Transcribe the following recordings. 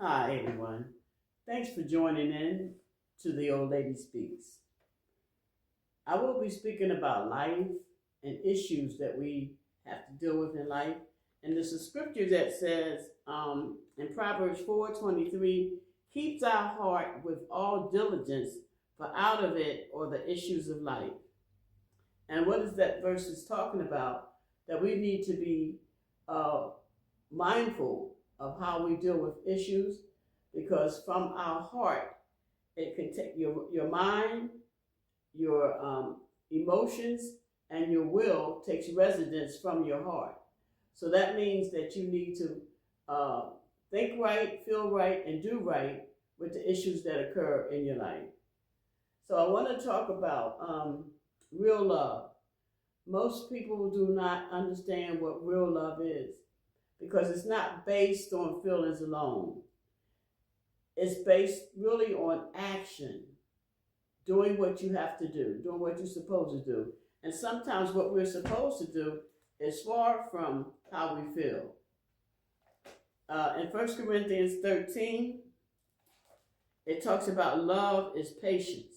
Hi, everyone. Thanks for joining in to the Old Lady Speaks. I will be speaking about life and issues that we have to deal with in life. And there's a scripture that says in Proverbs 4:23, keeps our heart with all diligence, for out of it are the issues of life. And what is that verse is talking about? That we need to be uh, mindful of how we deal with issues because from our heart, it can take your mind, your emotions, and your will takes residence from your heart. So that means that you need to uh, think right, feel right, and do right with the issues that occur in your life. So I want to talk about real love. Most people do not understand what real love is because it's not based on feelings alone. It's based really on action, doing what you have to do, doing what you're supposed to do. And sometimes what we're supposed to do is far from how we feel. In 1 Corinthians 13, it talks about love is patience.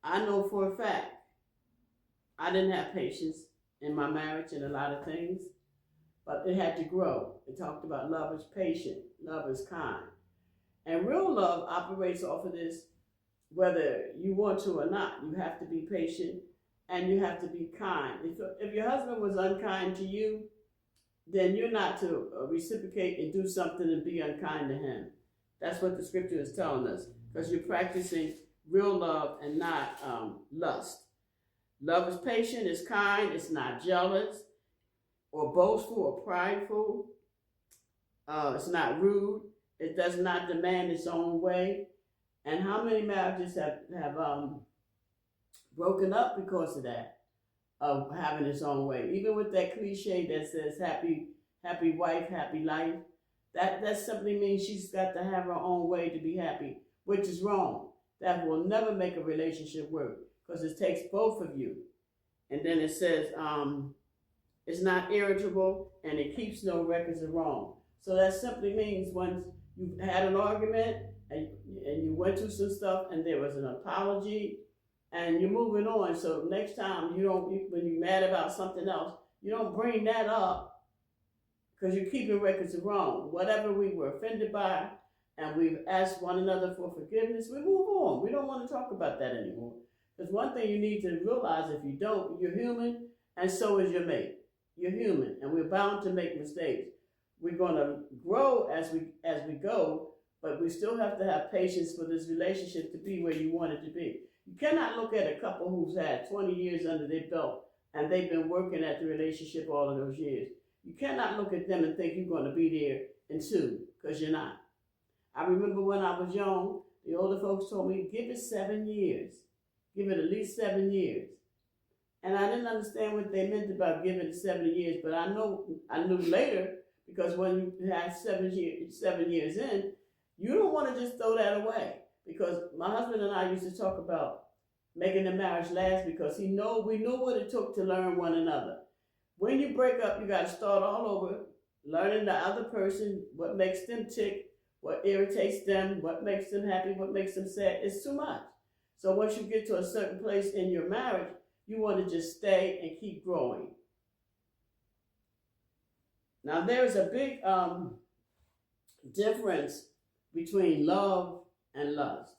I know for a fact I didn't have patience in my marriage and a lot of things, but it had to grow. It talked about love is patient, love is kind. And real love operates off of this, whether you want to or not. You have to be patient and you have to be kind. If your husband was unkind to you, then you're not to reciprocate and do something and be unkind to him. That's what the scripture is telling us, because you're practicing real love and not lust. Love is patient, it's kind, it's not jealous or boastful or prideful. It's not rude. It does not demand its own way. And how many marriages have broken up because of that, of having its own way? Even with that cliche that says happy wife, happy life, that simply means she's got to have her own way to be happy, which is wrong. That will never make a relationship work because it takes both of you. And then it says it's not irritable and it keeps no records of wrong. So that simply means once you've had an argument and you went through some stuff and there was an apology and you're moving on. So next time when you're mad about something else, you don't bring that up because you're keeping records of wrong. Whatever we were offended by and we've asked one another for forgiveness, we move on. We don't want to talk about that anymore. Because one thing you need to realize, if you don't, you're human and so is your mate. You're human and we're bound to make mistakes. We're going to grow as we go, but we still have to have patience for this relationship to be where you want it to be. You cannot look at a couple who's had 20 years under their belt and they've been working at the relationship all of those years. You cannot look at them and think you're going to be there in 2, because you're not. I remember when I was young, the older folks told me, give it 7 years. Give it at least 7 years. And I didn't understand what they meant about giving it 7 years, but I knew later, because when you have 7 years in, you don't want to just throw that away. Because my husband and I used to talk about making the marriage last because we knew what it took to learn one another. When you break up, you got to start all over, learning the other person, what makes them tick, what irritates them, what makes them happy, what makes them sad. It's too much. So once you get to a certain place in your marriage, you want to just stay and keep growing. Now there's a big difference between love and lust.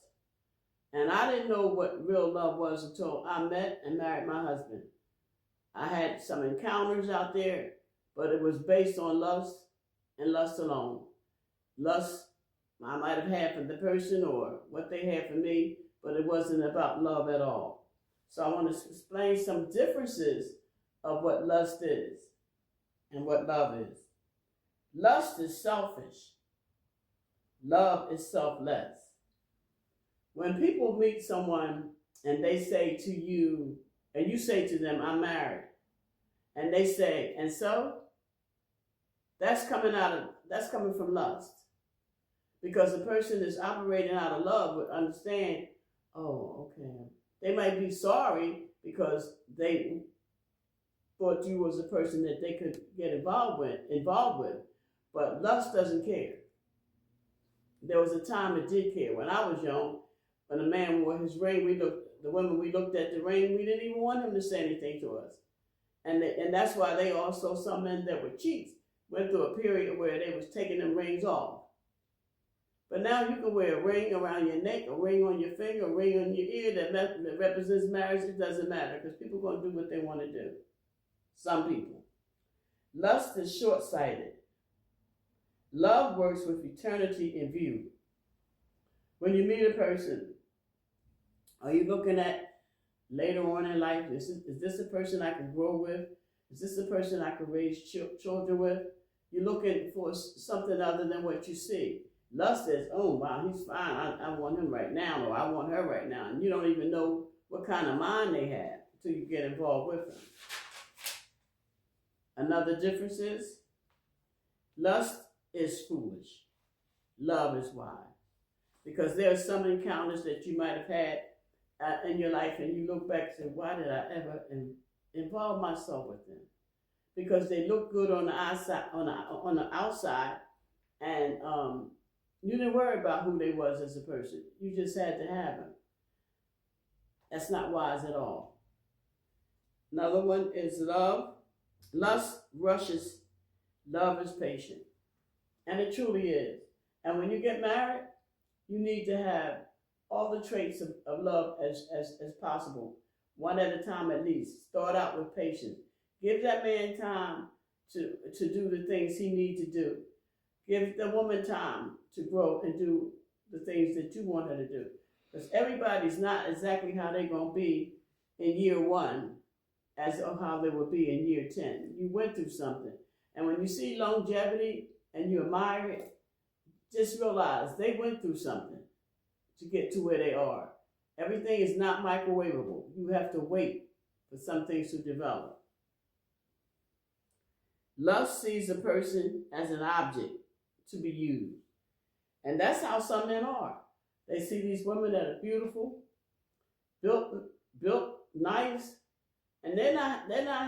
And I didn't know what real love was until I met and married my husband. I had some encounters out there, but it was based on lust and lust alone. Lust I might have had for the person or what they had for me, but it wasn't about love at all. So I want to explain some differences of what lust is and what love is. Lust is selfish. Love is selfless. When people meet someone and they say to you, and you say to them, I'm married, and they say, and so? That's coming from lust. Because the person that's operating out of love would understand, oh, okay. They might be sorry because they thought you was a person that they could get involved with. But lust doesn't care. There was a time it did care. When I was young, when a man wore his ring, the women, we looked at the ring, we didn't even want him to say anything to us. And that's why they also, some men that were cheats, went through a period where they was taking them rings off. But now you can wear a ring around your neck, a ring on your finger, a ring on your ear that represents marriage. It doesn't matter because people are going to do what they want to do. Some people. Lust is short-sighted. Love works with eternity in view. When you meet a person, are you looking at later on in life, is this a person I can grow with? Is this a person I can raise children with? You're looking for something other than what you see. Lust says, oh, wow, he's fine. I want him right now, or I want her right now. And you don't even know what kind of mind they have until you get involved with them. Another difference is lust is foolish. Love is wise. Because there are some encounters that you might have had in your life, and you look back and say, why did I ever involve myself with them? Because they look good on the outside, and you didn't worry about who they was as a person. You just had to have them. That's not wise at all. Another one is love. Lust rushes. Love is patient. And it truly is. And when you get married, you need to have all the traits of love as possible. One at a time at least. Start out with patience. Give that man time to do the things he needs to do. Give the woman time to grow and do the things that you want her to do. Because everybody's not exactly how they're going to be in year 1 as how they will be in year 10. You went through something. And when you see longevity and you admire it, just realize they went through something to get to where they are. Everything is not microwavable. You have to wait for some things to develop. Lust sees a person as an object to be used. And that's how some men are. They see these women that are beautiful, built nice, and they don't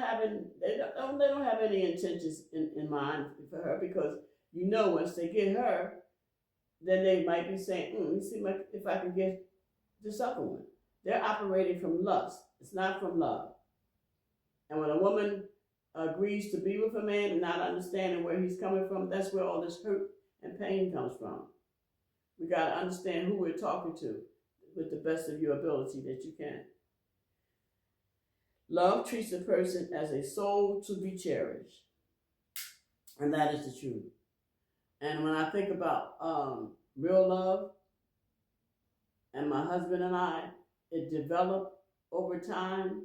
have any intentions in mind for her, because you know once they get her, then they might be saying, let me see if I can get this other one. They're operating from lust. It's not from love. And when a woman agrees to be with a man and not understanding where he's coming from, that's where all this hurt and pain comes from. We got to understand who we're talking to with the best of your ability that you can. Love treats a person as a soul to be cherished. And that is the truth. And when I think about real love, and my husband and I, it developed over time.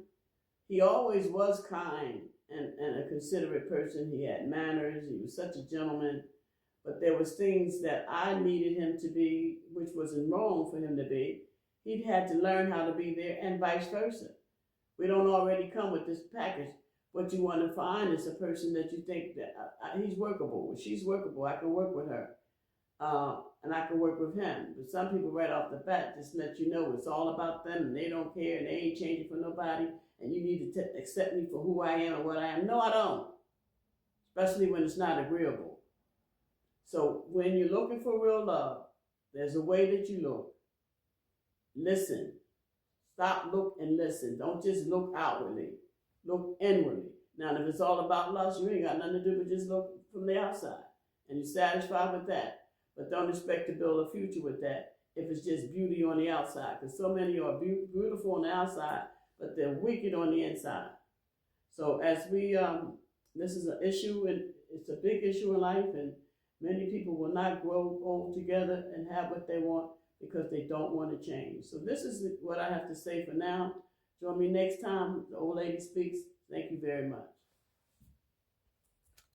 He always was kind and a considerate person. He had manners. He was such a gentleman. But there was things that I needed him to be, which wasn't wrong for him to be. He'd had to learn how to be there, and vice versa. We don't already come with this package. What you want to find is a person that you think that he's workable, she's workable, I can work with her, and I can work with him. But some people right off the bat just let you know it's all about them, and they don't care, and they ain't changing for nobody, and you need to accept me for who I am and what I am. No, I don't, especially when it's not agreeable. So when you're looking for real love, there's a way that you look. Listen. Stop, look, and listen. Don't just look outwardly. Look inwardly. Now, if it's all about lust, you ain't got nothing to do but just look from the outside. And you're satisfied with that. But don't expect to build a future with that if it's just beauty on the outside. Because so many are beautiful on the outside, but they're wicked on the inside. So as we, this is an issue, and it's a big issue in life, and many people will not grow old together and have what they want because they don't want to change. So this is what I have to say for now. Join me next time the old lady speaks. Thank you very much.